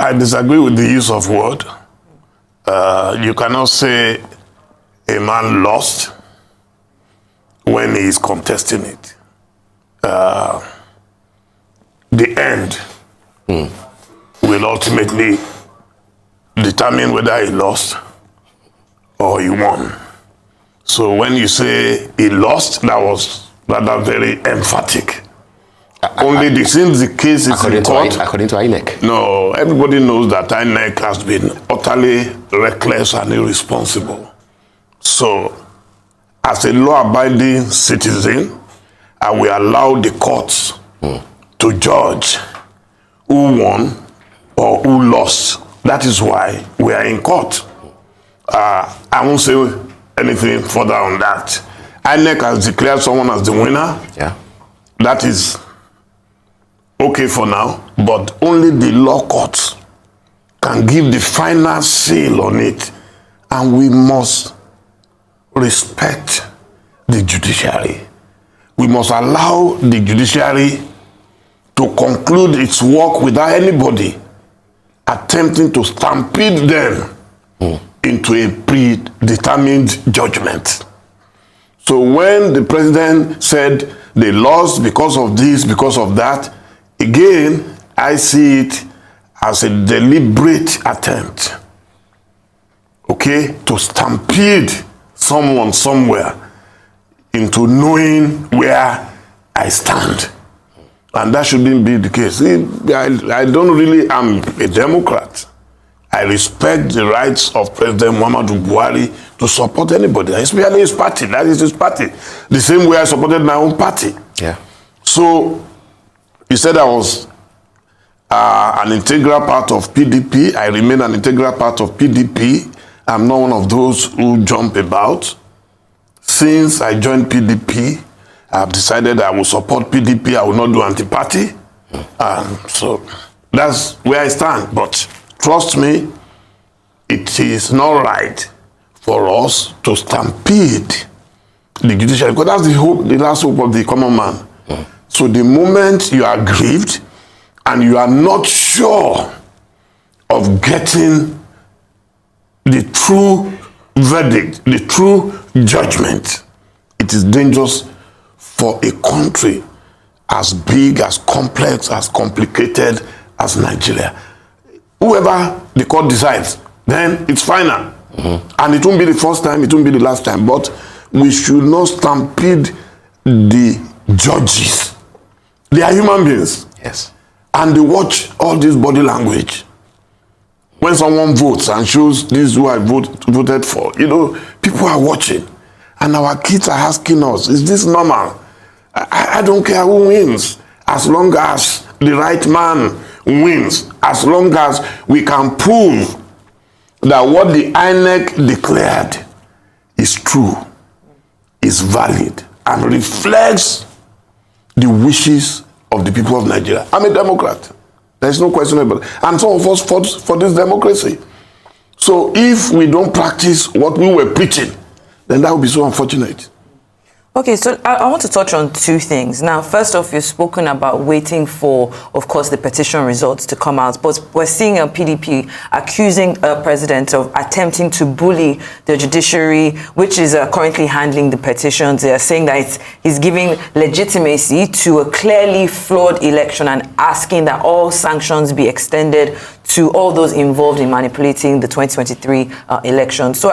I disagree with the use of word. You cannot say a man lost when he is contesting it. The end will ultimately determine whether he lost or he won. So when you say he lost, that was rather very emphatic. Only since the case is in court. According to Inec. No, everybody knows that Inec has been utterly reckless and irresponsible. So, as a law-abiding citizen, I will allow the courts to judge who won or who lost. That is why we are in court. I won't say anything further on that. Inec has declared someone as the winner. Yeah. That is okay for now, but only the law courts can give the final seal on it, and we must respect the judiciary. We must allow the judiciary to conclude its work without anybody attempting to stampede them into a predetermined judgment. So when the president said they lost because of this, because of that, again, I see it as a deliberate attempt, okay, to stampede someone somewhere into knowing where I stand. And that shouldn't be the case. See, I don't really, I'm a Democrat. I respect the rights of President Muhammadu Buhari to support anybody, especially his party. That is his party. The same way I supported my own party. Yeah. So, he said I was an integral part of PDP. I remain an integral part of PDP. I'm not one of those who jump about. Since I joined PDP, I've decided I will support PDP. I will not do anti-party. So that's where I stand. But trust me, it is not right for us to stampede the judiciary, because that's the hope, the last hope of the common man. So the moment you are aggrieved and you are not sure of getting the true verdict, the true judgment, it is dangerous for a country as big, as complex, as complicated as Nigeria. Whoever the court decides, then it's final. And it won't be the first time, it won't be the last time, but we should not stampede the judges. They are human beings. Yes. And they watch all this body language. When someone votes and shows this is who I voted for, you know, people are watching. And our kids are asking us, is this normal? I don't care who wins, as long as the right man wins, as long as we can prove that what the INEC declared is true, is valid, and reflects the wishes of the people of Nigeria. I'm a Democrat. There's no question about it. And some of us fought for this democracy. So if we don't practice what we were preaching, then that would be so unfortunate. Okay, so I want to touch on two things. Now, first off, you've spoken about waiting for, of course, the petition results to come out. But we're seeing a PDP accusing a president of attempting to bully the judiciary, which is currently handling the petitions. They are saying that he's giving legitimacy to a clearly flawed election and asking that all sanctions be extended to all those involved in manipulating the 2023 election. So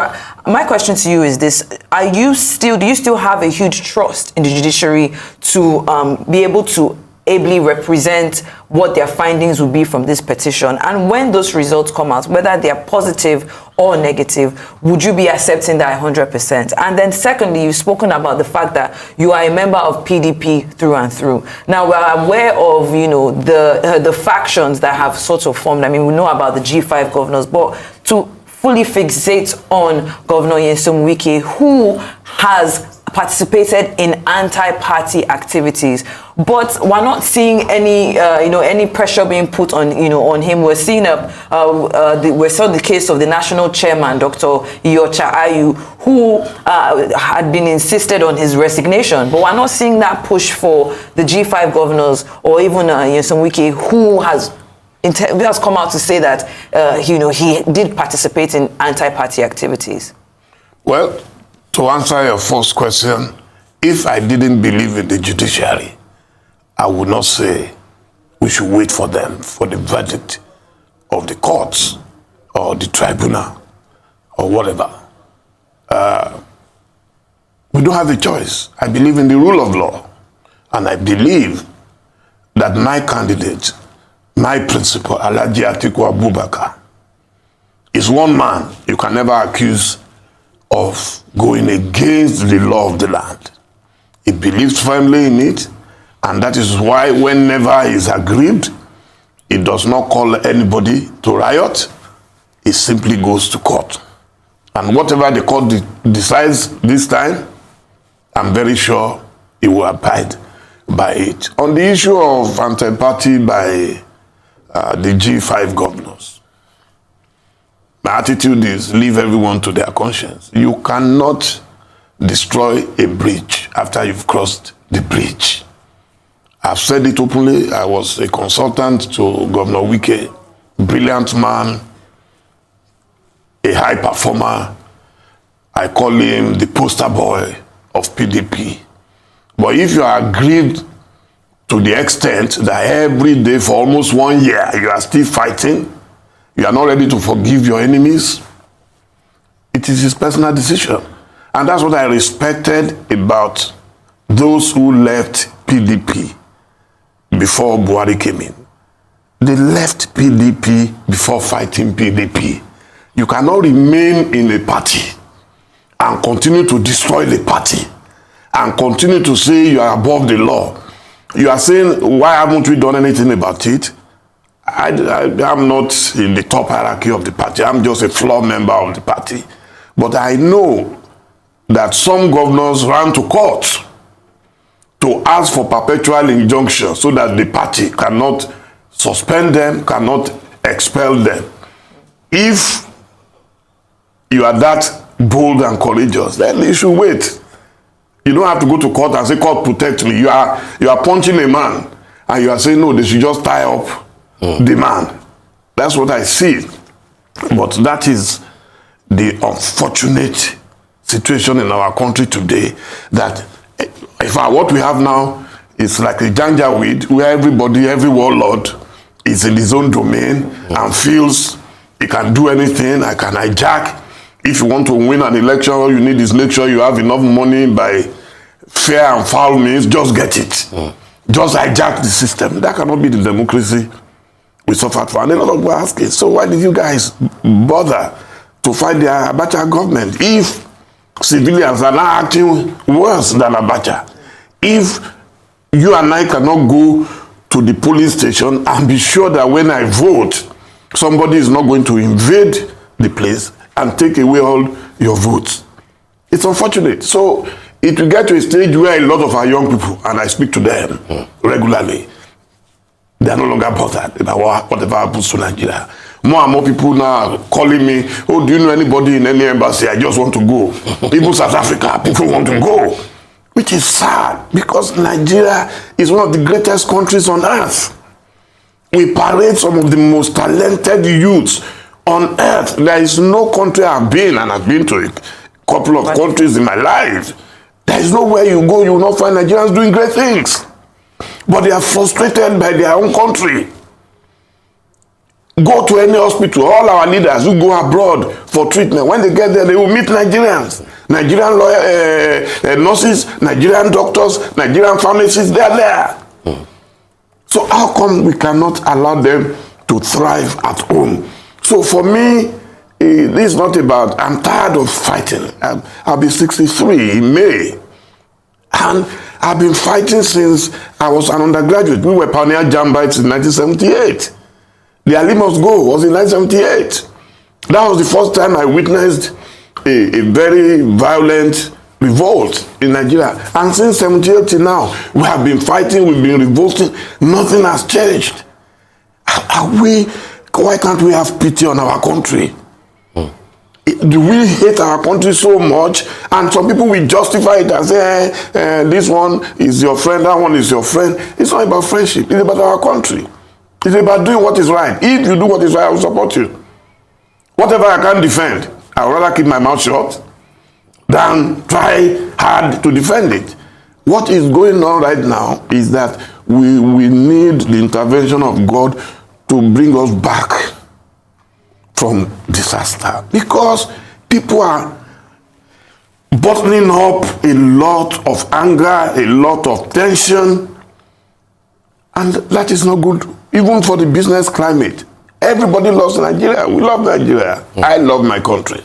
my question to you is this: do you still have a huge trust in the judiciary to be able to ably represent what their findings will be from this petition? And when those results come out, whether they are positive or negative, would you be accepting that 100%? And then secondly, you've spoken about the fact that you are a member of PDP through and through. Now, we're aware of, you know, the factions that have sort of formed. I mean, we know about the G5 governors, but to fully fixate on Governor Nyesom Wike, who has participated in anti-party activities, but we're not seeing any, any pressure being put on, on him. We're seeing we saw the case of the national chairman, Dr. Iyorchia Ayu, who had been insisted on his resignation, but we're not seeing that push for the G5 governors or even Nyesom Wike, who has has come out to say that, he did participate in anti-party activities? Well, to answer your first question, if I didn't believe in the judiciary, I would not say we should wait for them, for the verdict of the courts or the tribunal or whatever. We don't have a choice. I believe in the rule of law, and I believe that my candidate, my principal, Alhaji Atiku Abubakar, is one man you can never accuse of going against the law of the land. He believes firmly in it, and that is why whenever he is aggrieved, he does not call anybody to riot. He simply goes to court. And whatever the court decides this time, I'm very sure he will abide by it. On the issue of anti-party by the G5 governors, my attitude is leave everyone to their conscience. You cannot destroy a bridge after you've crossed the bridge. I've said it openly. I was a consultant to Governor Wike, brilliant man, a high performer. I call him the poster boy of PDP. But if you are aggrieved to the extent that every day for almost 1 year you are still fighting, you are not ready to forgive your enemies, it is his personal decision. And that's what I respected about those who left PDP before Buhari came in. They left PDP before fighting PDP. You cannot remain in a party and continue to destroy the party and continue to say you are above the law. You are saying, why haven't we done anything about it? I'm not in the top hierarchy of the party. I'm just a floor member of the party. But I know that some governors ran to court to ask for perpetual injunction so that the party cannot suspend them, cannot expel them. If you are that bold and courageous, then you should wait. You don't have to go to court and say, court, protect me. You are punching a man and you are saying, no, they should just tie up the man. That's what I see. But that is the unfortunate situation in our country today, that in fact, what we have now is like a janjaweed where everybody, every warlord is in his own domain and feels he can do anything. I can hijack. If you want to win an election, all you need is make sure you have enough money by fair and foul means. Just get it. Just hijack the system. That cannot be the democracy we suffered for. And a lot of people are asking, so why did you guys bother to fight the Abacha government if civilians are now acting worse than Abacha? If you and I cannot go to the polling station and be sure that when I vote, somebody is not going to invade the place and take away all your votes. It's unfortunate. So it will get to a stage where a lot of our young people, and I speak to them regularly, they are no longer bothered about whatever happens to Nigeria. More and more people now are calling me, oh, do you know anybody in any embassy? I just want to go. Even South Africa, people want to go. Which is sad, because Nigeria is one of the greatest countries on earth. We parade some of the most talented youths on earth. There is no country I've been, and I've been to a couple of countries in my life. There is nowhere you go, you will not find Nigerians doing great things. But they are frustrated by their own country. Go to any hospital, all our leaders who go abroad for treatment, when they get there, they will meet Nigerians. Nigerian nurses, Nigerian doctors, Nigerian pharmacists, they are there. So how come we cannot allow them to thrive at home? So for me, this is not about, I'm tired of fighting. I'll be 63 in May. And I've been fighting since I was an undergraduate. We were pioneer Jambites in 1978. The Ali Must Go was in 1978. That was the first time I witnessed a very violent revolt in Nigeria. And since 1978 till now, we have been fighting, we've been revolting. Nothing has changed. Why can't we have pity on our country? Do we hate our country so much? And some people will justify it and say, this one is your friend, that one is your friend. It's not about friendship, it's about our country. It's about doing what is right. If you do what is right, I will support you. Whatever I can defend, I would rather keep my mouth shut than try hard to defend it. What is going on right now is that we need the intervention of God to bring us back from disaster, because people are bottling up a lot of anger, a lot of tension, and that is not good, even for the business climate. Everybody loves Nigeria. We love Nigeria. I love my country.